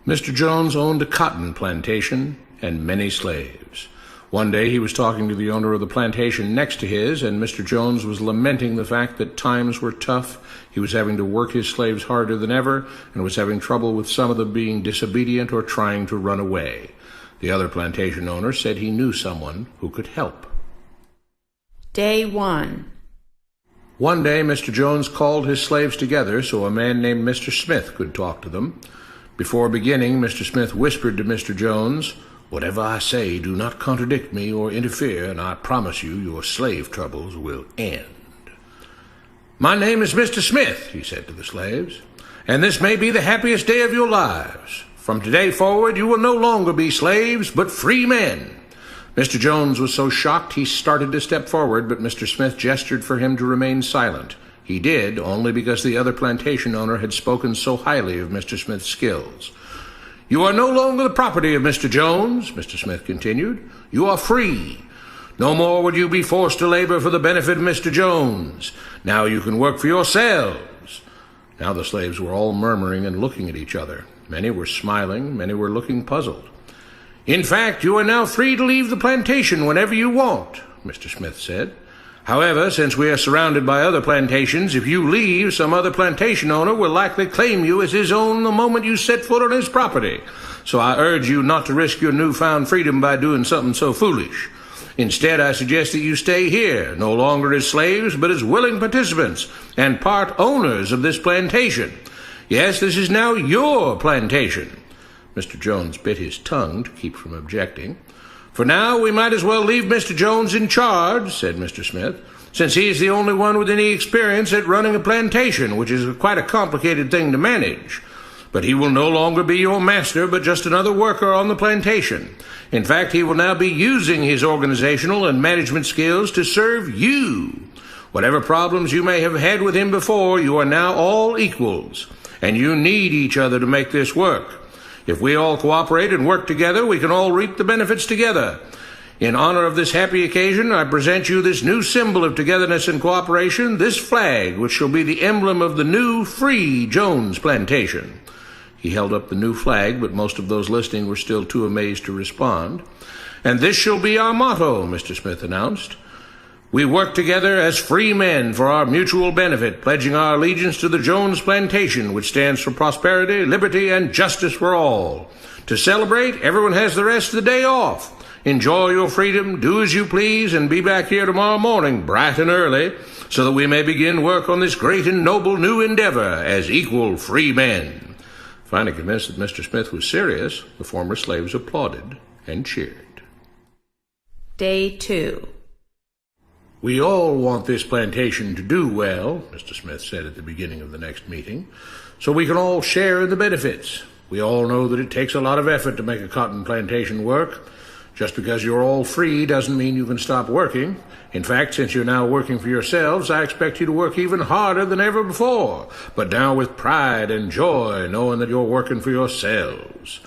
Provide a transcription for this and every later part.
Mr. Jones owned a cotton plantation and many slaves. One day he was talking to the owner of the plantation next to his, and Mr. Jones was lamenting the fact that times were tough. He was having to work his slaves harder than ever, and was having trouble with some of them being disobedient or trying to run away. The other plantation owner said he knew someone who could help. Day 1. One day Mr. Jones called his slaves together so a man named Mr. Smith could talk to them. Before beginning, Mr. Smith whispered to Mr. Jones, "Whatever I say, do not contradict me or interfere, and I promise you your slave troubles will end." "My name is Mr. Smith," he said to the slaves, "and this may be the happiest day of your lives. From today forward you will no longer be slaves, but free men." Mr. Jones was so shocked he started to step forward, but Mr. Smith gestured for him to remain silent. He did, only because the other plantation owner had spoken so highly of Mr. Smith's skills. "You are no longer the property of Mr. Jones," Mr. Smith continued. "You are free. No more would you be forced to labor for the benefit of Mr. Jones. Now you can work for yourselves." Now the slaves were all murmuring and looking at each other. Many were smiling, many were looking puzzled. "In fact, you are now free to leave the plantation whenever you want," Mr. Smith said. "However, since we are surrounded by other plantations, if you leave, some other plantation owner will likely claim you as his own the moment you set foot on his property. So I urge you not to risk your newfound freedom by doing something so foolish. Instead, I suggest that you stay here, no longer as slaves, but as willing participants and part owners of this plantation. Yes, this is now your plantation." Mr. Jones bit his tongue to keep from objecting. "For now, we might as well leave Mr. Jones in charge," said Mr. Smith, "since he is the only one with any experience at running a plantation, which is quite a complicated thing to manage. But he will no longer be your master, but just another worker on the plantation. In fact, he will now be using his organizational and management skills to serve you. Whatever problems you may have had with him before, you are now all equals, and you need each other to make this work. If we all cooperate and work together, we can all reap the benefits together. In honor of this happy occasion, I present you this new symbol of togetherness and cooperation, this flag, which shall be the emblem of the new, free Jones plantation." He held up the new flag, but most of those listening were still too amazed to respond. "And this shall be our motto," Mr. Smith announced. "We work together as free men for our mutual benefit, pledging our allegiance to the Jones plantation, which stands for prosperity, liberty, and justice for all. To celebrate, everyone has the rest of the day off. Enjoy your freedom, do as you please, and be back here tomorrow morning, bright and early, so that we may begin work on this great and noble new endeavor as equal free men." Finally convinced that Mr. Smith was serious, the former slaves applauded and cheered. Day 2. "We all want this plantation to do well," Mr. Smith said at the beginning of the next meeting, "so we can all share in the benefits. We all know that it takes a lot of effort to make a cotton plantation work. Just because you're all free doesn't mean you can stop working. In fact, since you're now working for yourselves, I expect you to work even harder than ever before, but now with pride and joy, knowing that you're working for yourselves.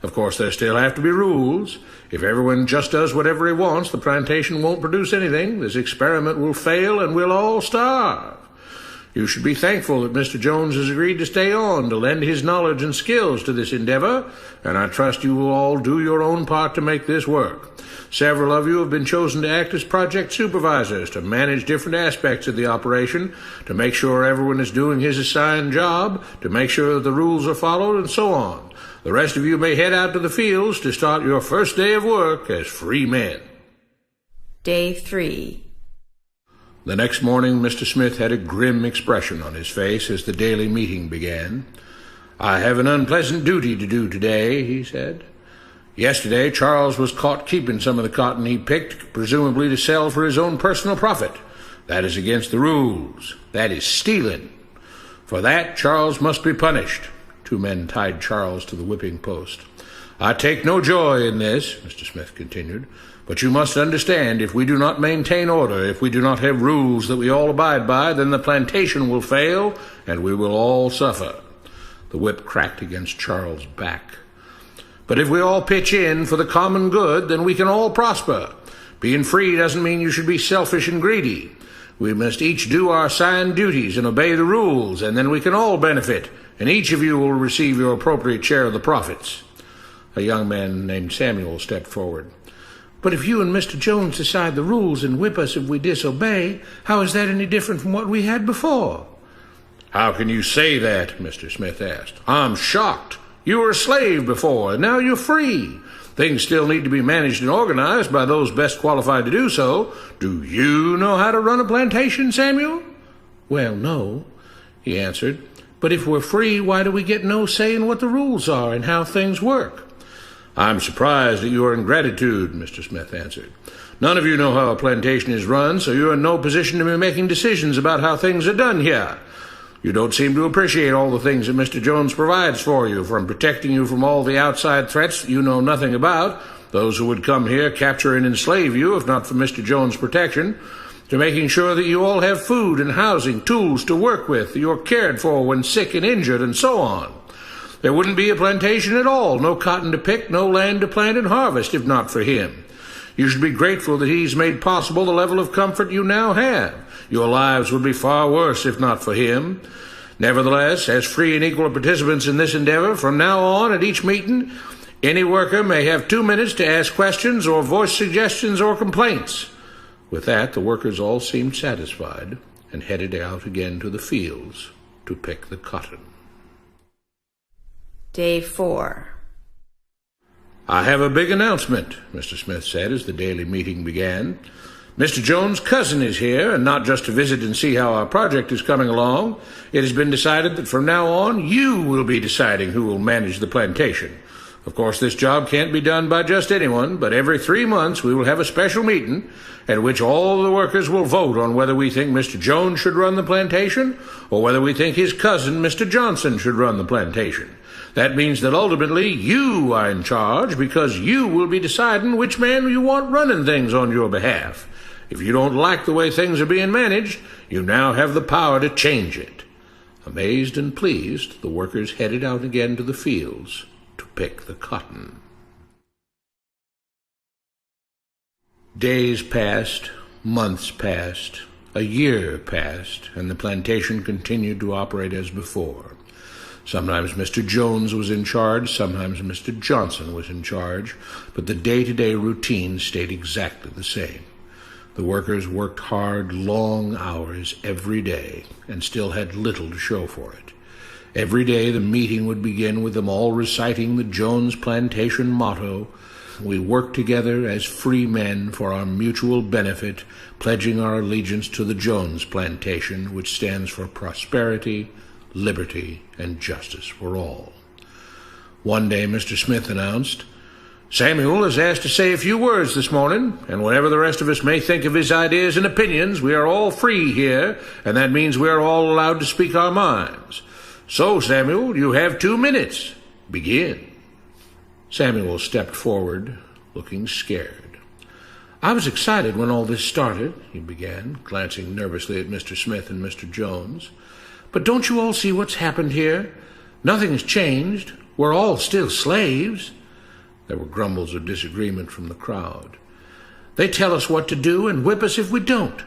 Of course, there still have to be rules. If everyone just does whatever he wants, the plantation won't produce anything. This experiment will fail, and we'll all starve. You should be thankful that Mr. Jones has agreed to stay on to lend his knowledge and skills to this endeavor, and I trust you will all do your own part to make this work. Several of you have been chosen to act as project supervisors to manage different aspects of the operation, to make sure everyone is doing his assigned job, to make sure that the rules are followed, and so on. The rest of you may head out to the fields to start your first day of work as free men." Day 3. The next morning, Mr. Smith had a grim expression on his face as the daily meeting began. "I have an unpleasant duty to do today," he said. "Yesterday, Charles was caught keeping some of the cotton he picked, presumably to sell for his own personal profit. That is against the rules. That is stealing. For that, Charles must be punished." Two men tied Charles to the whipping post. "I take no joy in this," Mr. Smith continued, "but you must understand, if we do not maintain order, if we do not have rules that we all abide by, then the plantation will fail, and we will all suffer." The whip cracked against Charles' back. "But if we all pitch in for the common good, then we can all prosper. Being free doesn't mean you should be selfish and greedy. We must each do our assigned duties and obey the rules, and then we can all benefit, and each of you will receive your appropriate share of the profits." A young man named Samuel stepped forward. "But if you and Mr. Jones decide the rules and whip us if we disobey, how is that any different from what we had before?" "How can you say that?" Mr. Smith asked. "I'm shocked. You were a slave before, and now you're free. Things still need to be managed and organized by those best qualified to do so. Do you know how to run a plantation, Samuel?" "Well, no," he answered. "But if we're free, why do we get no say in what the rules are and how things work?" "I'm surprised at your ingratitude," Mr. Smith answered. "None of you know how a plantation is run, so you're in no position to be making decisions about how things are done here. You don't seem to appreciate all the things that Mr. Jones provides for you, from protecting you from all the outside threats that you know nothing about, those who would come here, capture and enslave you if not for Mr. Jones' protection, to making sure that you all have food and housing, tools to work with, that you're cared for when sick and injured, and so on. There wouldn't be a plantation at all, no cotton to pick, no land to plant and harvest, if not for him. You should be grateful that he's made possible the level of comfort you now have. Your lives would be far worse if not for him. Nevertheless, as free and equal participants in this endeavor, from now on at each meeting, any worker may have 2 minutes to ask questions or voice suggestions or complaints." With that, the workers all seemed satisfied and headed out again to the fields to pick the cotton. Day 4. "I have a big announcement," Mr. Smith said as the daily meeting began. "Mr. Jones' cousin is here, and not just to visit and see how our project is coming along. It has been decided that from now on you will be deciding who will manage the plantation. Of course, this job can't be done by just anyone, but every 3 months we will have a special meeting at which all the workers will vote on whether we think Mr. Jones should run the plantation or whether we think his cousin, Mr. Johnson, should run the plantation. That means that ultimately you are in charge, because you will be deciding which man you want running things on your behalf. If you don't like the way things are being managed, you now have the power to change it." Amazed and pleased, the workers headed out again to the fields to pick the cotton. Days passed, months passed, a year passed, and the plantation continued to operate as before. Sometimes Mr. Jones was in charge, sometimes Mr. Johnson was in charge, but the day-to-day routine stayed exactly the same. The workers worked hard, long hours every day, and still had little to show for it. Every day the meeting would begin with them all reciting the Jones plantation motto, "We work together as free men for our mutual benefit, pledging our allegiance to the Jones plantation, which stands for prosperity, liberty, and justice for all." One day Mr. Smith announced, "Samuel is asked to say a few words this morning, and whatever the rest of us may think of his ideas and opinions, we are all free here, and that means we are all allowed to speak our minds. So, Samuel, you have 2 minutes. Begin." Samuel stepped forward, looking scared. "I was excited when all this started," he began, glancing nervously at Mr. Smith and Mr. Jones. "But don't you all see what's happened here? Nothing has changed. We're all still slaves." There were grumbles of disagreement from the crowd. "They tell us what to do and whip us if we don't.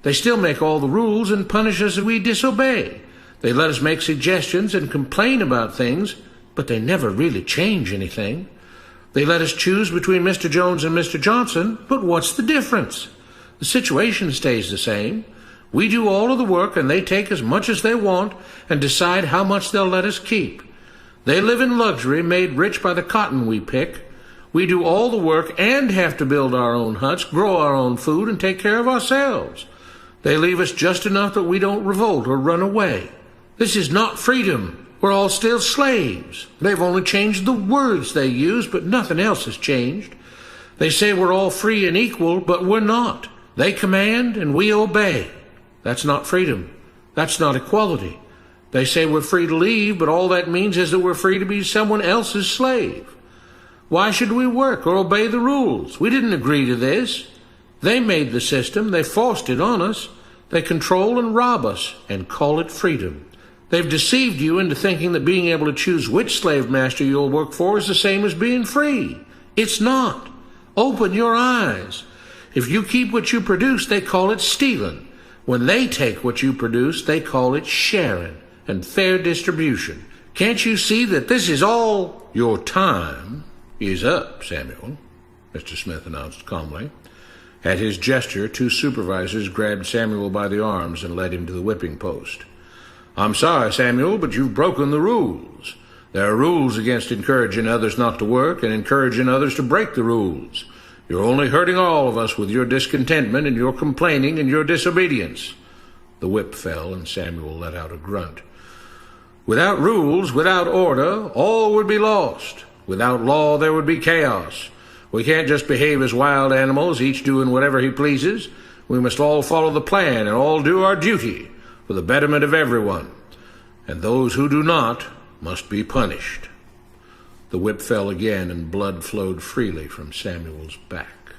They still make all the rules and punish us if we disobey. They let us make suggestions and complain about things, but they never really change anything. They let us choose between Mr. Jones and Mr. Johnson, but what's the difference? The situation stays the same. We do all of the work, and they take as much as they want and decide how much they'll let us keep. They live in luxury, made rich by the cotton we pick. We do all the work and have to build our own huts, grow our own food, and take care of ourselves. They leave us just enough that we don't revolt or run away. This is not freedom. We're all still slaves. They've only changed the words they use, but nothing else has changed. They say we're all free and equal, but we're not. They command and we obey. That's not freedom. That's not equality. They say we're free to leave, but all that means is that we're free to be someone else's slave. Why should we work or obey the rules? We didn't agree to this. They made the system. They forced it on us. They control and rob us and call it freedom. They've deceived you into thinking that being able to choose which slave master you'll work for is the same as being free. It's not. Open your eyes. If you keep what you produce, they call it stealing. When they take what you produce, they call it sharing and fair distribution. Can't you see that this is all your time is up, Samuel? Mr. Smith announced calmly. At his gesture, two supervisors grabbed Samuel by the arms and led him to the whipping post. I'm sorry, Samuel, but you've broken the rules. There are rules against encouraging others not to work and encouraging others to break the rules. You're only hurting all of us with your discontentment and your complaining and your disobedience. The whip fell, and Samuel let out a grunt. Without rules, without order, all would be lost. Without law, there would be chaos. We can't just behave as wild animals, each doing whatever he pleases. We must all follow the plan and all do our duty for the betterment of everyone. And those who do not must be punished. The whip fell again, and blood flowed freely from Samuel's back.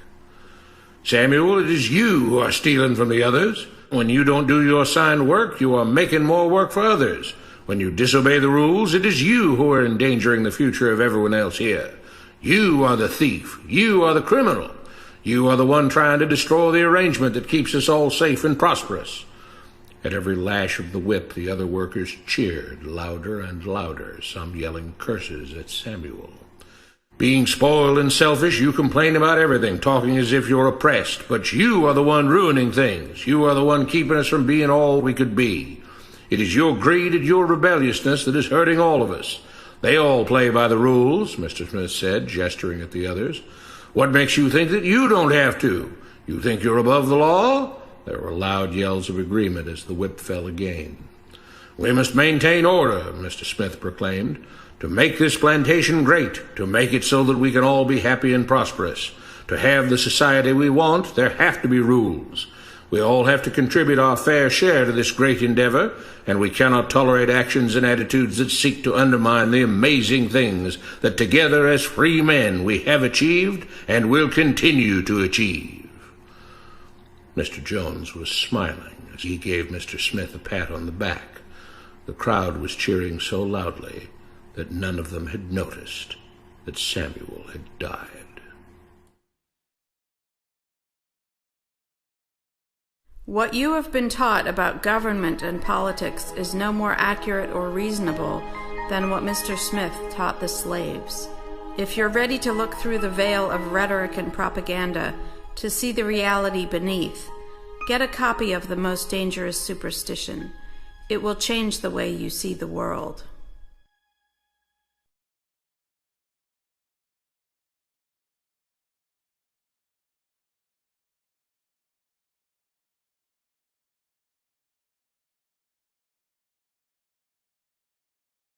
Samuel, it is you who are stealing from the others. When you don't do your assigned work, you are making more work for others. When you disobey the rules, it is you who are endangering the future of everyone else here. You are the thief. You are the criminal. You are the one trying to destroy the arrangement that keeps us all safe and prosperous. At every lash of the whip, the other workers cheered louder and louder, some yelling curses at Samuel. Being spoiled and selfish, you complain about everything, talking as if you're oppressed. But you are the one ruining things. You are the one keeping us from being all we could be. It is your greed and your rebelliousness that is hurting all of us. They all play by the rules, Mr. Smith said, gesturing at the others. What makes you think that you don't have to? You think you're above the law? There were loud yells of agreement as the whip fell again. We must maintain order, Mr. Smith proclaimed, to make this plantation great, to make it so that we can all be happy and prosperous. To have the society we want, there have to be rules. We all have to contribute our fair share to this great endeavor, and we cannot tolerate actions and attitudes that seek to undermine the amazing things that together as free men we have achieved and will continue to achieve. Mr. Jones was smiling as he gave Mr. Smith a pat on the back. The crowd was cheering so loudly that none of them had noticed that Samuel had died. What you have been taught about government and politics is no more accurate or reasonable than what Mr. Smith taught the slaves. If you're ready to look through the veil of rhetoric and propaganda to see the reality beneath, get a copy of The Most Dangerous Superstition. It will change the way you see the world.